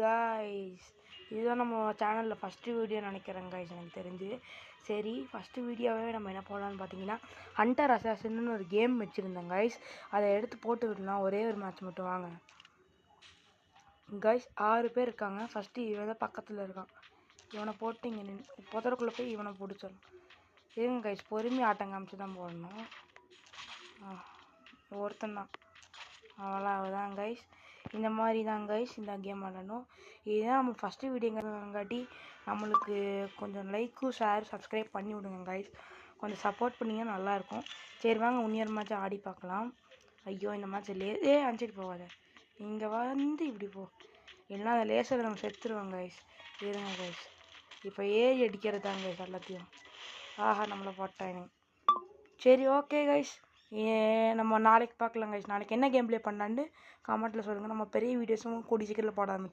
Guys, இதுதான் நம்ம சேனலில் ஃபஸ்ட்டு வீடியோ நினைக்கிறேன் கைஸ் எனக்கு தெரிஞ்சு. சரி, ஃபஸ்ட்டு வீடியோவே நம்ம என்ன போடலான்னு பார்த்தீங்கன்னா, ஹண்டர் அசாசின்னு ஒரு கேம் வச்சுருந்தேன் கைஸ். அதை எடுத்து போட்டு விடலாம், ஒரே ஒரு மேட்ச் மட்டும். வாங்க கைஸ், 6 பேர் இருக்காங்க. ஃபஸ்ட்டு இவன் தான் பக்கத்தில் இருக்கான். இவனை போட்டு இங்கே புதருக்குள்ளே போய் இவனை பிடிச்சிடணும். இருங்க கைஸ், பொறுமையாக ஆட்டம் காமிச்சு தான் போடணும். ஒருத்தன் தான், அவ்வளோதான் கைஸ். இந்த மாதிரி தான் கைஸ் இந்த கேம் ஆடணும். இதுதான் நம்ம ஃபஸ்ட்டு வீடியோங்கிறங்காட்டி நம்மளுக்கு கொஞ்சம் லைக்கும் ஷேர் சப்ஸ்கிரைப் பண்ணி விடுங்க கைஸ். கொஞ்சம் சப்போர்ட் பண்ணிங்கன்னா நல்லாயிருக்கும். சரி வாங்க, இன்னொரு மேட்ச் ஆடி பார்க்கலாம். ஐயோ, இந்த மேட்ச் அனுப்பிச்சிட்டு போகாத, இங்கே வந்து இப்படி போ, இல்லைன்னா அந்த லேசரை நம்ம செத்துருவோம் கைஸ். இருங்க கைஸ், இப்போ ஏறி அடிக்கிறது தான் கைஸ் எல்லாத்தையும். ஆஹா, நம்மளை போட்டாங்க. சரி, ஓகே கைஸ், நம்ம நாளைக்கு பார்க்கலாம் கைஸ். நாளைக்கு என்ன கேம் ப்ளே பண்ணலான்னு கமெண்ட்டில் சொல்லுங்கள். நம்ம பெரிய வீடியோஸும் கூடிய சீக்கிரத்தில் போட ஆரம்பிச்சோம்.